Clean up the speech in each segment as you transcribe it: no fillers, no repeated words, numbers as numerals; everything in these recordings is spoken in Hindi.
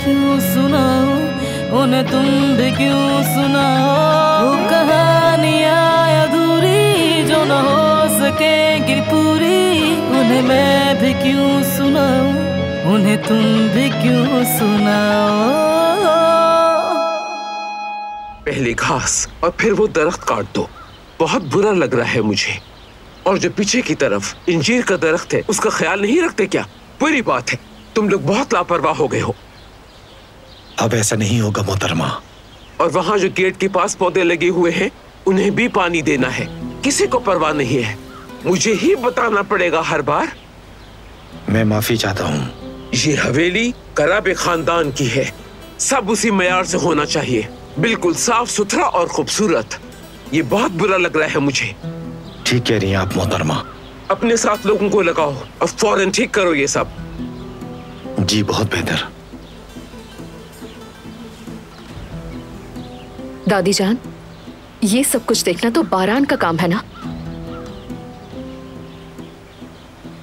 क्यों सुनाओ, उन्हें तुम भी क्यों सुनाओ। वो कहानियाँ अधूरी जो न हो सकेंगी पूरी, उन्हें मैं भी क्यों सुनाऊं, उन्हें तुम भी क्यों सुनाओ। पहले घास और फिर वो दरख्त काट दो, बहुत बुरा लग रहा है मुझे। और जो पीछे की तरफ इंजीर का दरख्त है उसका ख्याल नहीं रखते क्या? बुरी बात है, तुम लोग बहुत लापरवाह हो गए हो। अब ऐसा नहीं होगा मोहतरमा। और वहाँ जो गेट के पास पौधे लगे हुए हैं उन्हें भी पानी देना है, किसी को परवाह नहीं है। मुझे ही बताना पड़ेगा हर बार। मैं माफी चाहता हूँ। ये हवेली कराबे खानदान की है, सब उसी मयार से होना चाहिए, बिल्कुल साफ सुथरा और खूबसूरत। ये बहुत बुरा लग रहा है मुझे। ठीक कह रही हैं आप मोहतरमा। अपने साथ लोगों को लगाओ और फौरन ठीक करो ये सब। जी बहुत बेहतर। दादी जान, ये सब कुछ देखना तो बारान का काम है ना।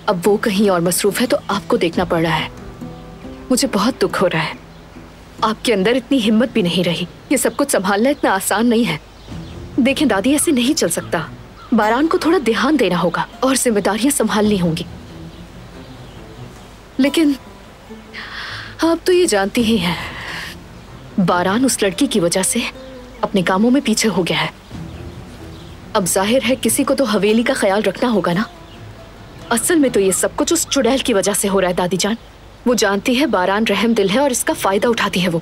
अब वो कहीं और मसरूफ है तो आपको देखना पड़ रहा है। मुझे बहुत दुख हो रहा है। आपके अंदर इतनी हिम्मत भी नहीं रही। ये सब कुछ संभालना इतना आसान नहीं है। देखें दादी, ऐसे नहीं चल सकता। बारान को थोड़ा ध्यान देना होगा और जिम्मेदारियां संभालनी होंगी। लेकिन आप तो ये जानती ही हैं, बारान उस लड़की की वजह से अपने कामों में पीछे हो गया है। अब जाहिर है किसी को तो हवेली का ख्याल रखना होगा ना। असल में तो ये सब कुछ उस चुड़ैल की वजह से हो रहा है दादी जान। वो जानती है बारान रहम दिल है और इसका फायदा उठाती है वो,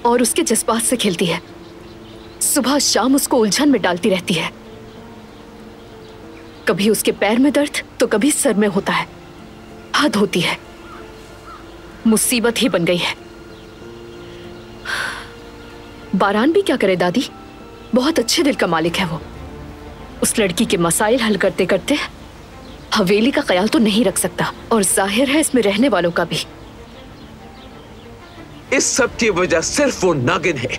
और उसके जज्बात से खेलती है। सुबह शाम उसको उलझन में डालती रहती है। कभी उसके पैर में दर्द तो कभी सर में होता है। हद होती है, मुसीबत ही बन गई है। बारान भी क्या करे दादी, बहुत अच्छे दिल का मालिक है वो। उस लड़की के मसाइल हल करते करते हवेली का ख्याल तो नहीं रख सकता, और जाहिर है इसमें रहने वालों का भी। इस सब की वजह सिर्फ वो नागिन है।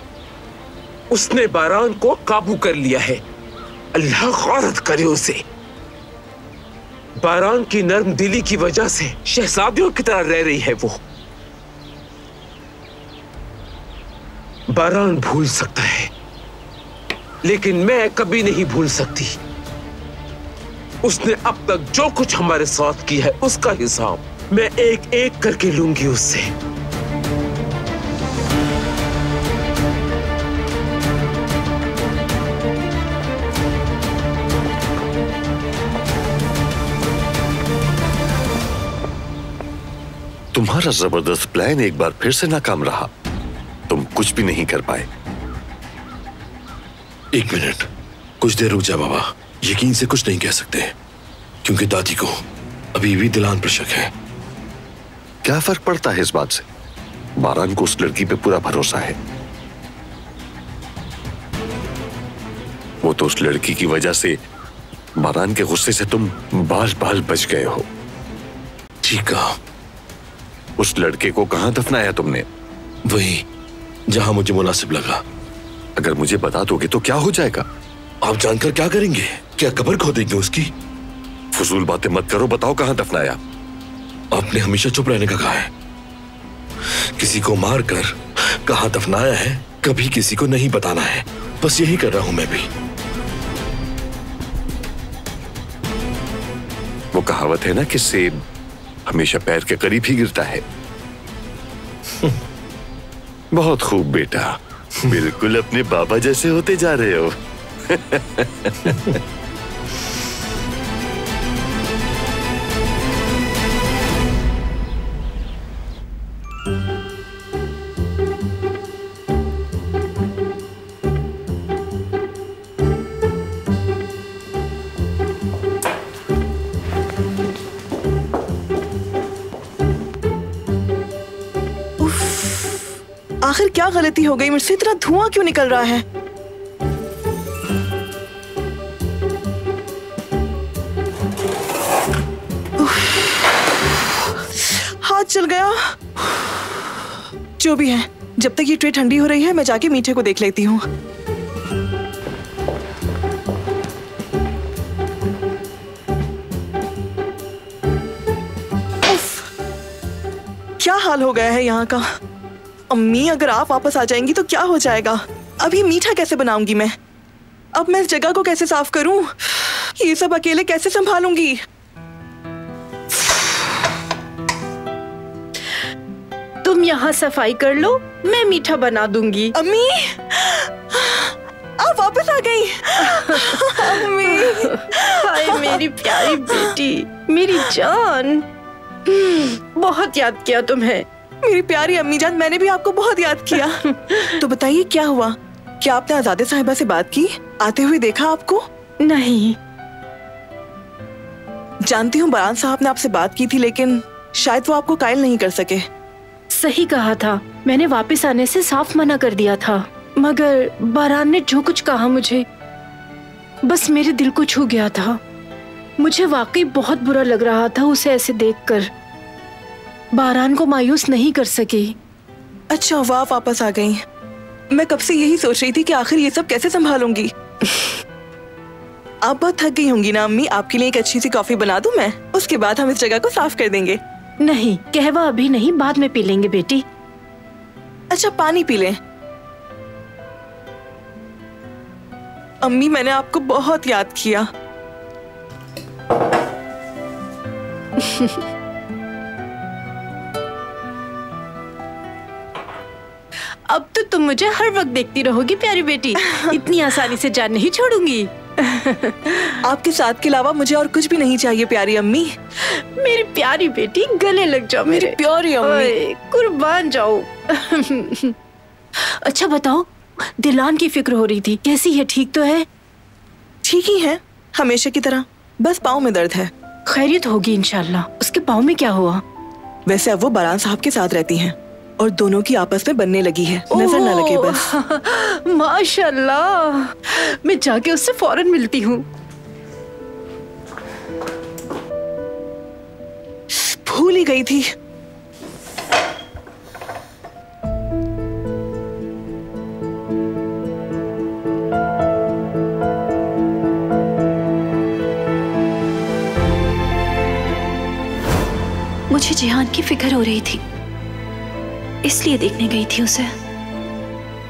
उसने बारान को काबू कर लिया है। अल्लाह गौरत करे उसे। बारान की नर्म दिली की वजह से शहजादियों की तरह रह रही है वो। बारान भूल सकता है, लेकिन मैं कभी नहीं भूल सकती। उसने अब तक जो कुछ हमारे साथ किया है उसका हिसाब मैं एक एक करके लूंगी उससे। तुम्हारा जबरदस्त प्लान एक बार फिर से नाकाम रहा। तुम कुछ भी नहीं कर पाए। एक मिनट, कुछ देर रुक जा बाबा। यकीन से कुछ नहीं कह सकते, क्योंकि दादी को अभी भी दिलान पर शक है। क्या फर्क पड़ता है इस बात से? बारान को उस लड़की पे पूरा भरोसा है। वो तो उस लड़की की वजह से, बारान के गुस्से से तुम बाल बाल बच गए हो। ठीक कहा। उस लड़के को कहां दफनाया तुमने? वही जहां मुझे मुनासिब लगा। अगर मुझे बता दोगे तो क्या हो जाएगा? आप जानकर क्या करेंगे? क्या कब्र खोदेंगे उसकी? फजूल बातें मत करो, बताओ कहां दफनाया। आपने हमेशा चुप रहने का कहा है। किसी को मारकर कहां दफनाया है कभी किसी को नहीं बताना है। बस यही कर रहा हूं मैं भी। वो कहावत है ना कि सेब हमेशा पैर के करीब ही गिरता है। बहुत खूब बेटा, बिल्कुल अपने बाबा जैसे होते जा रहे हो। आखिर क्या गलती हो गई मुझसे? इतना धुआं क्यों निकल रहा है? हाथ जल गया। जो भी है, जब तक ये ट्रे ठंडी हो रही है मैं जाके मीठे को देख लेती हूँ। क्या हाल हो गया है यहाँ का? अम्मी, अगर आप वापस आ जाएंगी तो क्या हो जाएगा? अभी मीठा कैसे बनाऊंगी मैं? अब मैं इस जगह को कैसे साफ करूं? ये सब अकेले कैसे संभालूंगी? तुम यहाँ सफाई कर लो, मैं मीठा बना दूंगी। अम्मी, आप वापस आ गई। अम्मी, हाय मेरी प्यारी बेटी, मेरी जान, बहुत याद किया तुम्हें। मेरी प्यारी अम्मी जान, मैंने भी आपको बहुत याद किया। तो बताइए क्या हुआ? क्या आपने आजादे साहिबा से बात की? आते हुए देखा आपको? नहीं। जानती हूँ बारान साहब ने आपसे बात की थी, लेकिन शायद वो आपको कायल नहीं कर सके। सही कहा था, मैंने वापस आने से साफ मना कर दिया था, मगर बारान ने जो कुछ कहा मुझे बस मेरे दिल को छू गया था। मुझे वाकई बहुत बुरा लग रहा था उसे ऐसे देखकर। बारान को मायूस नहीं कर सकी। अच्छा हुआ आप वापस आ गई। मैं कब से यही सोच रही थी कि आखिर ये सब कैसे संभालूंगी। आप बहुत थक गई होंगी ना अम्मी? आपके लिए एक अच्छी सी कॉफी बना दूं मैं? उसके बाद हम इस जगह को साफ कर देंगे। नहीं, कहवा अभी नहीं, बाद में पी लेंगे बेटी। अच्छा पानी पी लें। अम्मी, मैंने आपको बहुत याद किया। अब तो तुम मुझे हर वक्त देखती रहोगी प्यारी बेटी, इतनी आसानी से जान नहीं छोड़ूंगी। आपके साथ के अलावा मुझे और कुछ भी नहीं चाहिए प्यारी अम्मी। मेरी प्यारी बेटी, गले लग जाओ मेरे। प्यारी अम्मी, कुर्बान जाओ। अच्छा बताओ, दिलान की फिक्र हो रही थी, कैसी है? ठीक तो है? ठीक ही है, हमेशा की तरह, बस पाँव में दर्द है। खैरियत होगी इंशाल्लाह। उसके पाँव में क्या हुआ? वैसे अब वो बारान साहब के साथ रहती हैं और दोनों की आपस में बनने लगी है, नजर न लगे बस। माशाल्लाह, मैं जाके उससे फौरन मिलती हूँ। भूल ही गई थी। मुझे जिहान की फिक्र हो रही थी, इसलिए देखने गई थी उसे।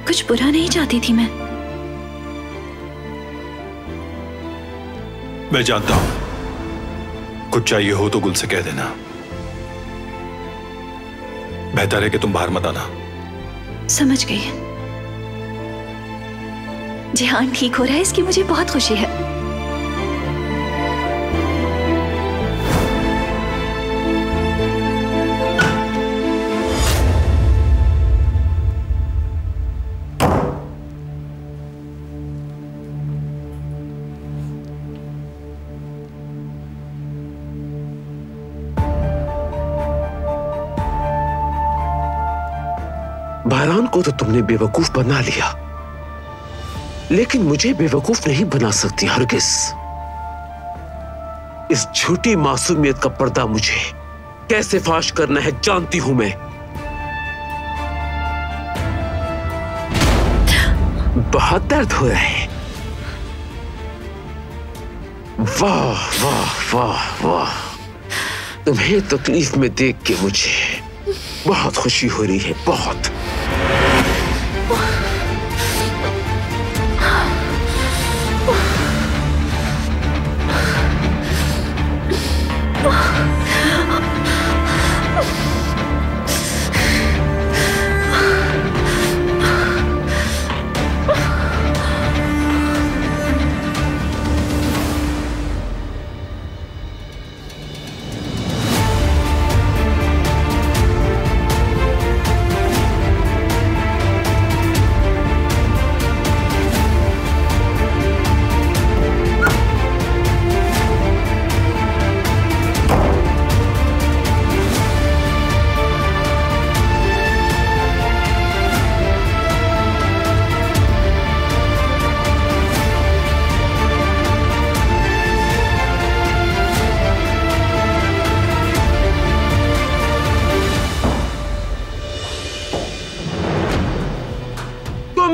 कुछ बुरा नहीं चाहती थी मैं जानता हूं। कुछ चाहिए हो तो गुल से कह देना। बेहतर है कि तुम बाहर मत आना। समझ गई। जिहान ठीक हो रहा है, इसकी मुझे बहुत खुशी है। बारान को तो तुमने बेवकूफ बना लिया, लेकिन मुझे बेवकूफ नहीं बना सकती हरगिज। इस झूठी मासूमियत का पर्दा मुझे कैसे फाश करना है जानती हूं मैं। बहुत दर्द हो रहा है। वाह वाह वाह वाह, तुम्हें तकलीफ में देख के मुझे बहुत खुशी हो रही है, बहुत।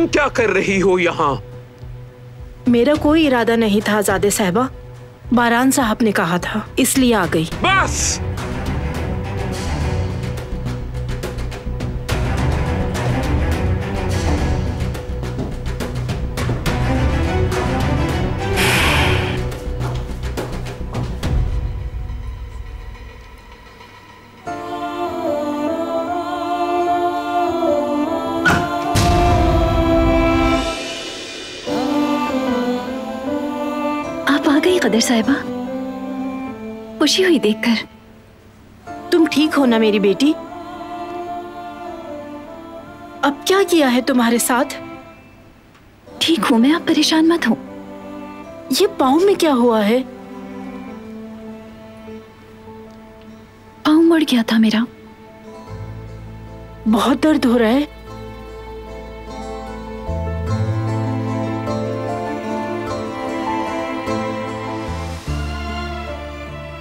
क्या कर रही हो यहाँ? मेरा कोई इरादा नहीं था आजादे साहिबा, बारान साहब ने कहा था, इसलिए आ गई। बस साहिबा, खुशी हुई देखकर। तुम ठीक हो ना मेरी बेटी? अब क्या किया है तुम्हारे साथ? ठीक हूं मैं, आप परेशान मत हो। ये पाँव में क्या हुआ है? पाँव मुड़ गया था मेरा। बहुत दर्द हो रहा है?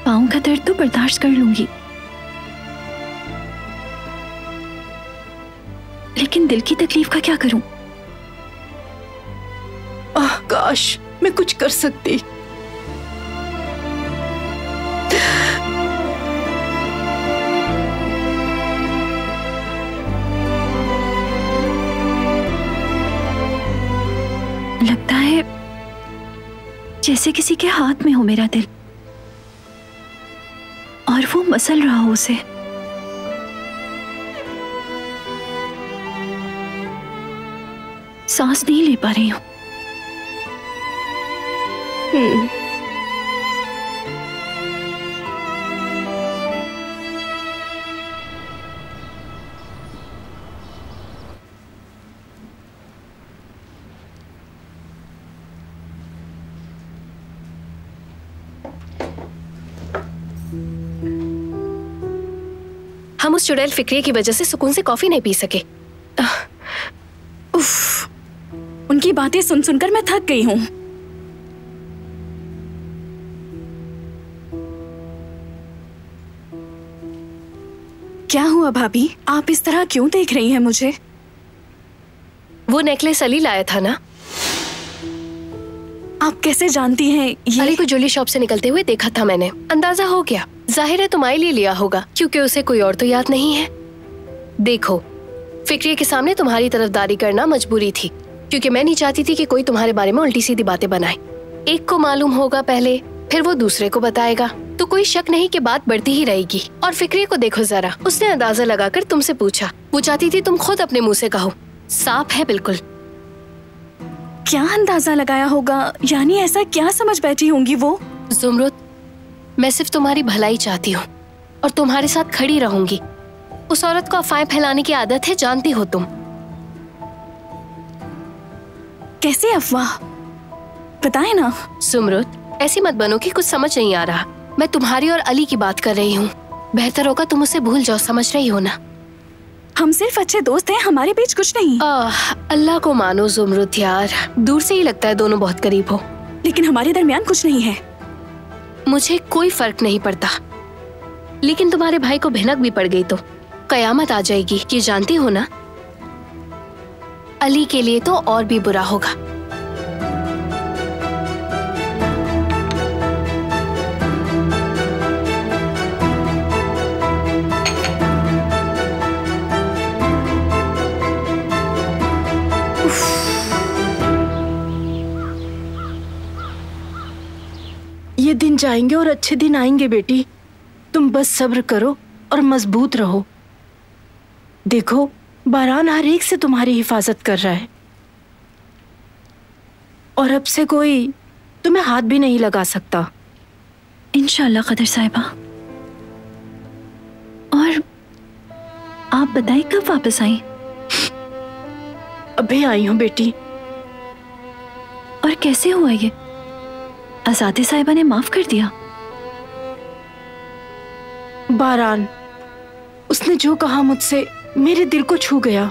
पाँव का दर्द तो बर्दाश्त कर लूंगी, लेकिन दिल की तकलीफ का क्या करूं? काश मैं कुछ कर सकती। लगता है जैसे किसी के हाथ में हो मेरा दिल और वो मसल रहा हो उसे। सांस नहीं ले पा रही हूं। हम उस चुड़ैल फिक्रिये की वजह से सुकून से कॉफी नहीं पी सके। उफ, उनकी बातें सुन सुनकर मैं थक गई हूँ। क्या हुआ भाभी, आप इस तरह क्यों देख रही हैं मुझे? वो नेकलेस अली लाया था ना? आप कैसे जानती हैं ये? अली को ज्वेलरी शॉप से निकलते हुए देखा था मैंने, अंदाजा हो गया। जाहिर है तुम्हारे लिए लिया होगा, क्योंकि उसे कोई और तो याद नहीं है। देखो, फिक्रिये के सामने तुम्हारी तरफदारी करना मजबूरी थी, क्योंकि मैं नहीं चाहती थी कि कोई तुम्हारे बारे में उल्टी सीधी बातें बनाए। एक को मालूम होगा पहले, फिर वो दूसरे को बताएगा, तो कोई शक नहीं कि बात बढ़ती ही रहेगी। और फिक्रिये को देखो जरा, उसने अंदाजा लगाकर तुमसे पूछा। वो चाहती थी तुम खुद अपने मुंह से कहो। साफ है बिल्कुल। क्या अंदाजा लगाया होगा? यानी ऐसा क्या समझ बैठी होंगी वो? जुमरुद, मैं सिर्फ तुम्हारी भलाई चाहती हूँ और तुम्हारे साथ खड़ी रहूंगी। उस औरत को अफवाहें फैलाने की आदत है, जानती हो तुम। कैसे अफवाह? बताए ना। जुमरुद, ऐसी मत बनो कि कुछ समझ नहीं आ रहा। मैं तुम्हारी और अली की बात कर रही हूँ। बेहतर होगा तुम उसे भूल जाओ, समझ रही हो ना? हम सिर्फ अच्छे दोस्त हैं, हमारे बीच कुछ नहीं। अल्लाह को मानो जुमरुद यार, दूर से ही लगता है दोनों बहुत करीब हो, लेकिन हमारे दरमियान कुछ नहीं है। मुझे कोई फर्क नहीं पड़ता, लेकिन तुम्हारे भाई को भिनक भी पड़ गई तो कयामत आ जाएगी, ये जानती हो ना? अली के लिए तो और भी बुरा होगा। ये दिन जाएंगे और अच्छे दिन आएंगे बेटी। तुम बस सब्र करो और मजबूत रहो। देखो, बारान हर एक से तुम्हारी हिफाजत कर रहा है और अब से कोई तुम्हें हाथ भी नहीं लगा सकता। इंशाल्लाह कदर साहिबा। और आप बताएं कब वापस आई? अभी आई हूँ बेटी। और कैसे हुआ ये? आजादी साहिबा ने माफ कर दिया? बारान, उसने जो कहा मुझसे मेरे दिल को छू गया।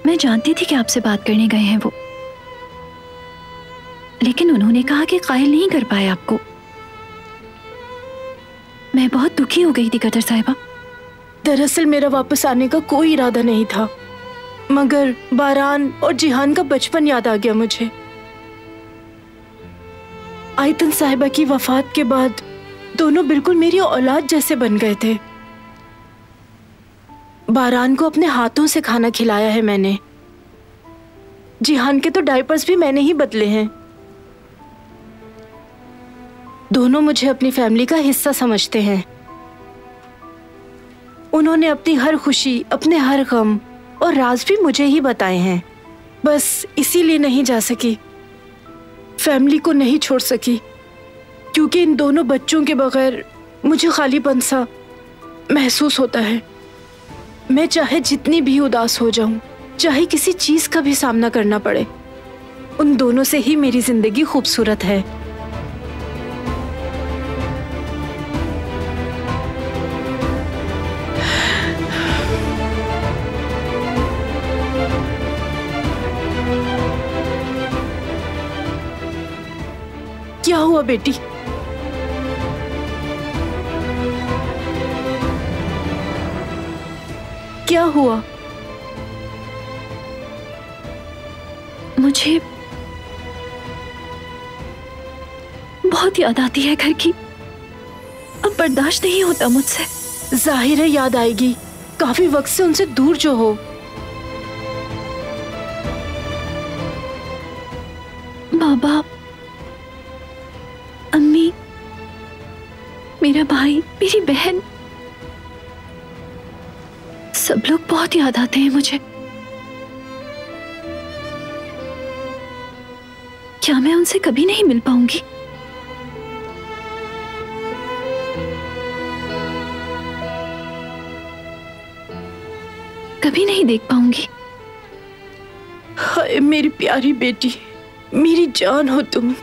मैं जानती थी कि आपसे बात करने गए हैं वो, लेकिन उन्होंने कहा कि कायल नहीं कर पाए आपको। मैं बहुत दुखी हो गई थी कदर साहिबा। दरअसल मेरा वापस आने का कोई इरादा नहीं था, मगर बारान और जिहान का बचपन याद आ गया मुझे। आयतन साहिबा की वफात के बाद दोनों बिल्कुल मेरी औलाद जैसे बन गए थे। बारान को अपने हाथों से खाना खिलाया है मैंने। जिहान के तो डायपर्स भी मैंने ही बदले हैं। दोनों मुझे अपनी फैमिली का हिस्सा समझते हैं। उन्होंने अपनी हर खुशी, अपने हर गम और राज भी मुझे ही बताए हैं। बस इसीलिए नहीं जा सकी, फैमिली को नहीं छोड़ सकी। क्योंकि इन दोनों बच्चों के बगैर मुझे खालीपन सा महसूस होता है। मैं चाहे जितनी भी उदास हो जाऊं, चाहे किसी चीज का भी सामना करना पड़े, उन दोनों से ही मेरी जिंदगी खूबसूरत है। क्या हुआ बेटी? क्या हुआ? मुझे बहुत याद आती है घर की। अब बर्दाश्त नहीं होता मुझसे। जाहिर है याद आएगी, काफी वक्त से उनसे दूर जो हो। बाबा, अम्मी, मेरा भाई, मेरी बहन, सब लोग बहुत याद आते हैं मुझे। क्या मैं उनसे कभी नहीं मिल पाऊंगी? कभी नहीं देख पाऊंगी। हाय मेरी प्यारी बेटी, मेरी जान हो तुम।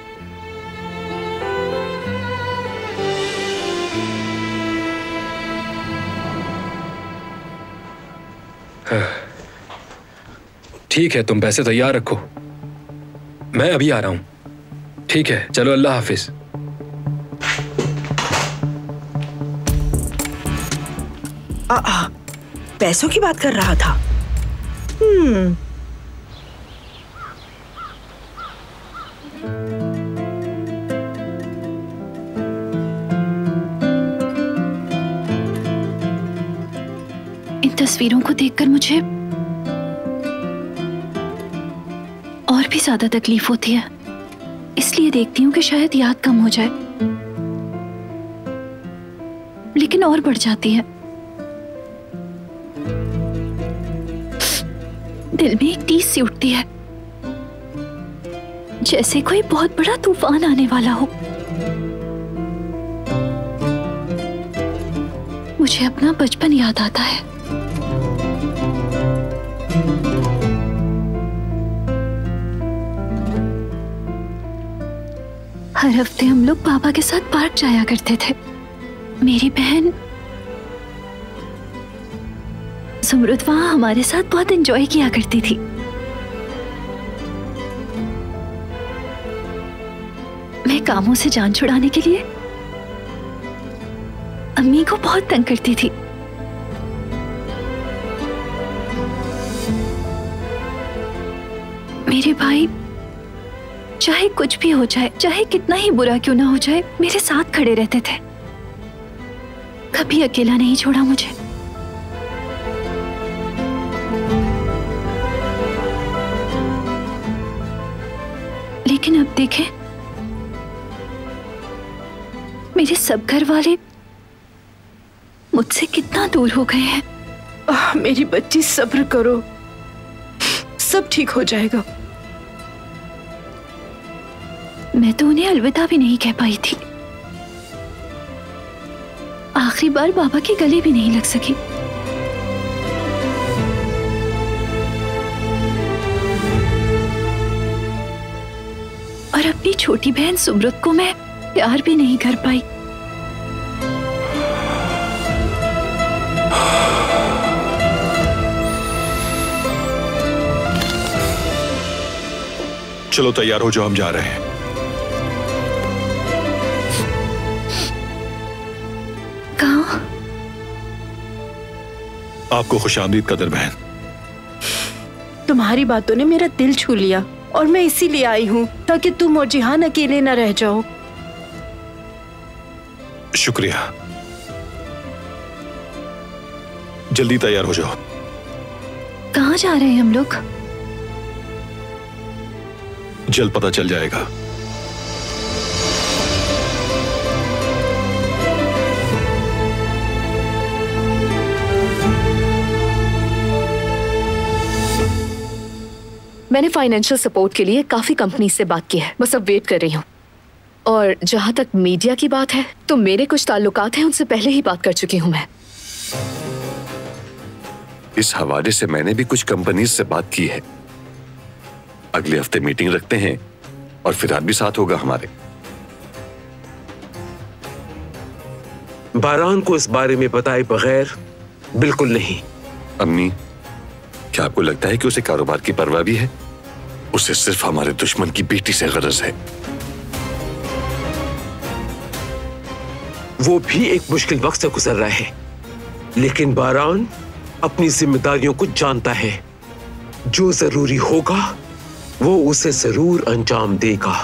ठीक है, तुम पैसे तैयार रखो, मैं अभी आ रहा हूं। ठीक है, चलो, अल्लाह हाफिज। पैसों की बात कर रहा था। इन तस्वीरों को देखकर मुझे और भी ज्यादा तकलीफ होती है। इसलिए देखती हूँ कि शायद याद कम हो जाए, लेकिन और बढ़ जाती है। दिल में एक टीस सी उठती है, जैसे कोई बहुत बड़ा तूफान आने वाला हो। मुझे अपना बचपन याद आता है। हर हफ्ते हम लोग पापा के साथ पार्क जाया करते थे। मेरी बहन सुमरुद वहां हमारे साथ बहुत एंजॉय किया करती थी। मैं कामों से जान छुड़ाने के लिए अम्मी को बहुत तंग करती थी। मेरे भाई चाहे कुछ भी हो जाए, चाहे कितना ही बुरा क्यों ना हो जाए, मेरे साथ खड़े रहते थे। कभी अकेला नहीं छोड़ा मुझे। लेकिन अब देखें, मेरे सब घर वाले मुझसे कितना दूर हो गए हैं। मेरी बच्ची सब्र करो, सब ठीक हो जाएगा। मैं तो उन्हें अलविदा भी नहीं कह पाई थी। आखिरी बार बाबा के गले भी नहीं लग सकी। और अपनी छोटी बहन सुमरुद को मैं प्यार भी नहीं कर पाई। चलो तैयार हो जाओ, हम जा रहे हैं। कहाँ? आपको खुशामदीद कदर बहन। तुम्हारी बातों ने मेरा दिल छू लिया और मैं इसीलिए आई हूँ ताकि तुम और जिहान अकेले न रह जाओ। शुक्रिया। जल्दी तैयार हो जाओ। कहाँ जा रहे हैं हम लोग? जल्द पता चल जाएगा। मैंने फाइनेंशियल सपोर्ट के लिए काफी कंपनी से बात की है, बस अब वेट कर रही हूँ। और जहाँ तक मीडिया की बात है तो मेरे कुछ ताल्लुकात हैं, उनसे पहले ही बात कर चुकी हूँ मैं। इस हवाले से मैंने भी कुछ कंपनीज से बात की है। अगले हफ्ते मीटिंग रखते हैं और फिर आप भी साथ होगा हमारे। बारान को इस बारे में बताए बगैर बिल्कुल नहीं। अम्मी, क्या आपको लगता है कि उसे कारोबार की परवाह भी है? उसे सिर्फ हमारे दुश्मन की बेटी से गरज है। वो भी एक मुश्किल वक्त से गुजर रहा है, लेकिन बारान अपनी जिम्मेदारियों को जानता है। जो जरूरी होगा वो उसे जरूर अंजाम देगा,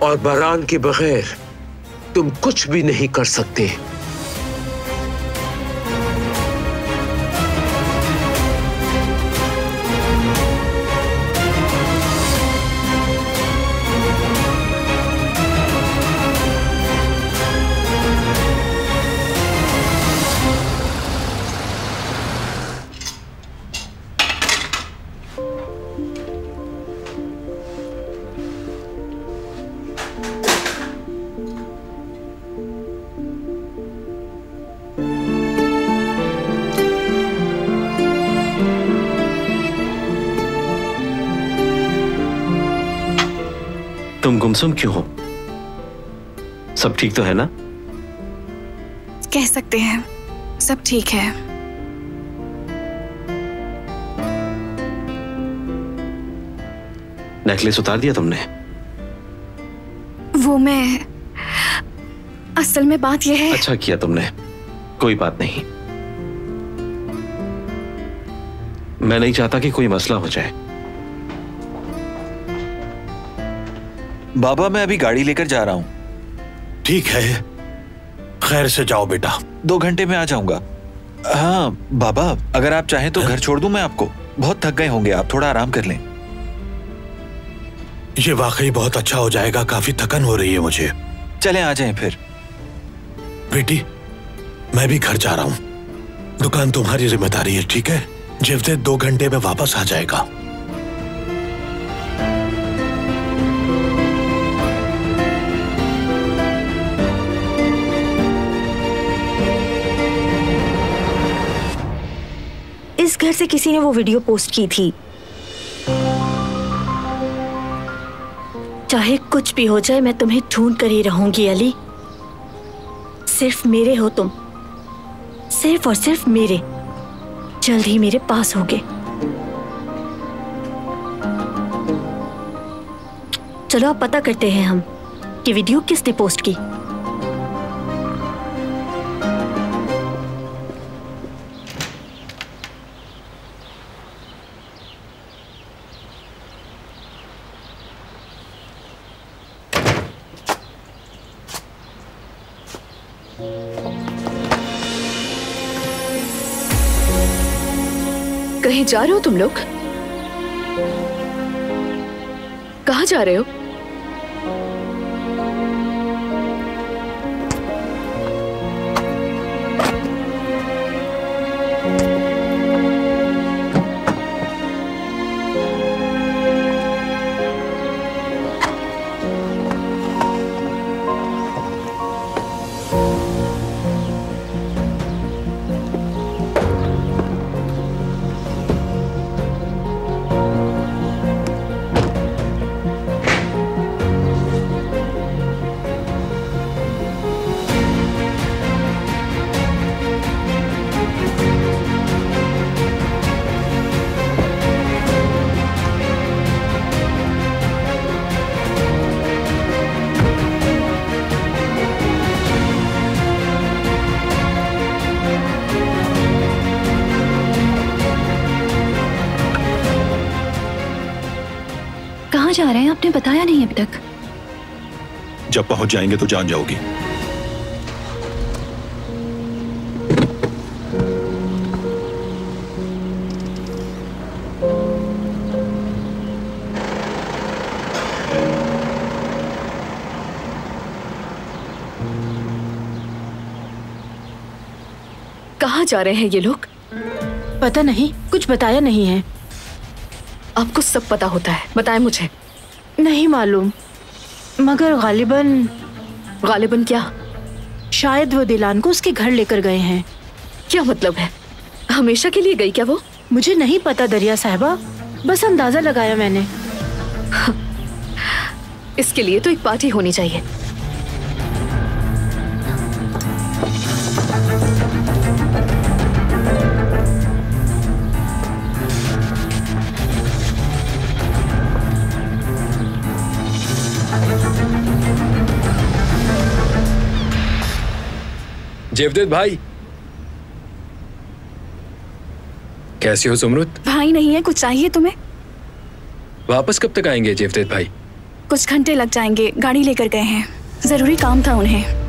और बारान के बगैर तुम कुछ भी नहीं कर सकते। तुम गुमसुम क्यों हो? सब ठीक तो है ना? कह सकते हैं सब ठीक है। नेकलेस उतार दिया तुमने? वो मैं, असल में बात यह है। अच्छा किया तुमने, कोई बात नहीं। मैं नहीं चाहता कि कोई मसला हो जाए। बाबा, मैं अभी गाड़ी लेकर जा रहा हूँ। ठीक है, खैर से जाओ बेटा। 2 घंटे में आ जाऊंगा। हाँ बाबा, अगर आप चाहें तो घर छोड़ दूं मैं आपको। बहुत थक गए होंगे आप, थोड़ा आराम कर लें। ये वाकई बहुत अच्छा हो जाएगा, काफी थकन हो रही है मुझे। चलें आ जाएं फिर। बेटी, मैं भी घर जा रहा हूँ। दुकान तुम्हारी जिम्मेदारी है, ठीक है? जवदेद 2 घंटे में वापस आ जाएगा। इस घर से किसी ने वो वीडियो पोस्ट की थी। चाहे कुछ भी हो जाए मैं तुम्हें ढूंढ कर ही रहूंगी अली। सिर्फ मेरे हो तुम, सिर्फ और सिर्फ मेरे। जल्द ही मेरे पास होगे। चलो अब पता करते हैं हम कि वीडियो किसने पोस्ट की। कहीं जा रहे हो तुम लोग? कहाँ जा रहे हो? कहाँ जा रहे हैं? आपने बताया नहीं अभी तक। जब पहुंच जाएंगे तो जान जाओगी। कहाँ जा रहे हैं ये लोग? पता नहीं, कुछ बताया नहीं है। आपको सब पता होता है, बताएं मुझे। नहीं मालूम, मगर गालिबन क्या? शायद वो दिलान को उसके घर लेकर गए हैं। क्या मतलब है? हमेशा के लिए गई क्या वो? मुझे नहीं पता दरिया साहिबा, बस अंदाजा लगाया मैंने। इसके लिए तो एक पार्टी होनी चाहिए। जेवदेद भाई, कैसे हो सुमरुत? भाई नहीं है, कुछ चाहिए तुम्हें? वापस कब तक आएंगे जेवदेद भाई? कुछ घंटे लग जाएंगे, गाड़ी लेकर गए हैं, जरूरी काम था उन्हें।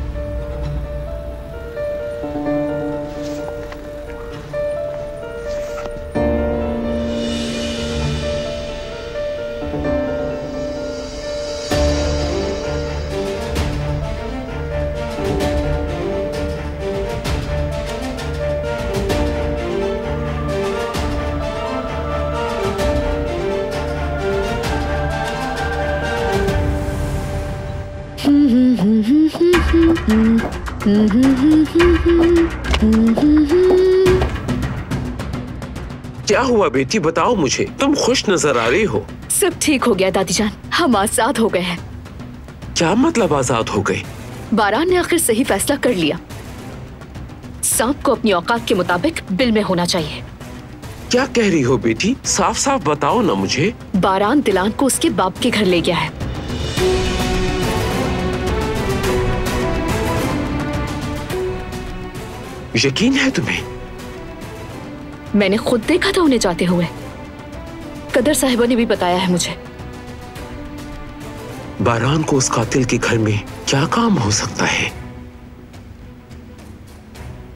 क्या हुआ बेटी, बताओ मुझे। तुम खुश नजर आ रही हो। सब ठीक हो गया दादी जान, हम आजाद हो गए हैं। क्या मतलब आजाद हो गए? बारान ने आखिर सही फैसला कर लिया। सांप को अपनी औकात के मुताबिक बिल में होना चाहिए। क्या कह रही हो बेटी, साफ साफ बताओ ना मुझे। बारान दिलान को उसके बाप के घर ले गया है। यकीन है तुम्हें? मैंने खुद देखा था उन्हें जाते हुए। कदर साहिबा ने भी बताया है मुझे। बारान को उस कातिल के घर में क्या काम हो सकता है?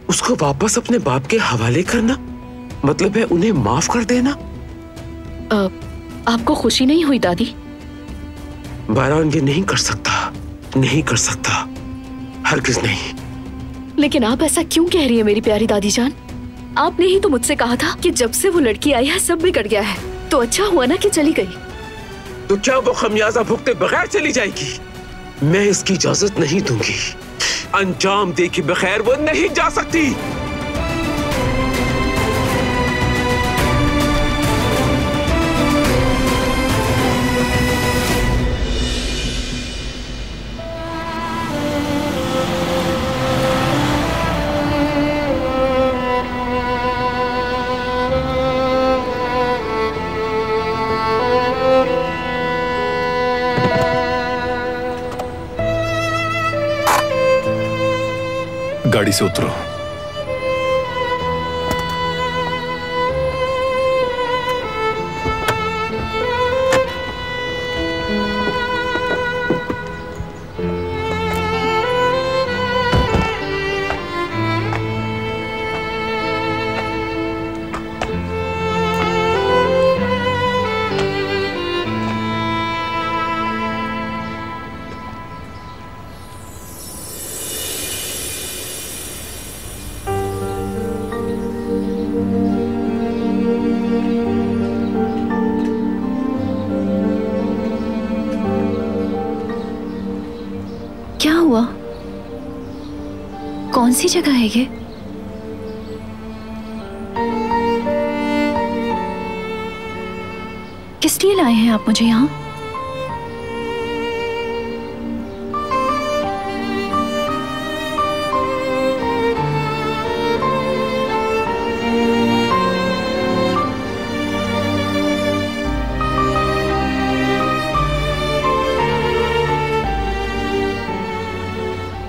उसको वापस अपने बाप के हवाले करना, मतलब है उन्हें माफ कर देना। आपको खुशी नहीं हुई दादी? बारान ये नहीं कर सकता, नहीं कर सकता, हरगिज नहीं। लेकिन आप ऐसा क्यों कह रही है मेरी प्यारी दादी जान? आपने ही तो मुझसे कहा था कि जब से वो लड़की आई है सब बिगड़ गया है। तो अच्छा हुआ ना कि चली गई। तो क्या वो खमियाजा भुगते बगैर चली जाएगी? मैं इसकी इजाजत नहीं दूंगी। अंजाम देखे बगैर वो नहीं जा सकती। गाड़ी से उतरो। क्या हुआ? कौन सी जगह है ये? किस लिए लाए हैं आप मुझे यहाँ?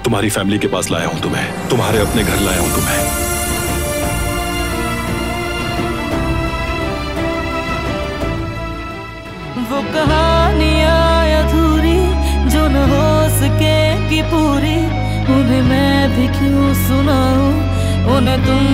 तुम्हारी फैमिली के पास लाया हूं तुम्हें, तुम्हारे अपने घर लाया हूं तुम्हें। वो कहानियां अधूरी जो न हो सके कि पूरी, उन्हें मैं भी क्यों सुनाऊं, उन्हें तुम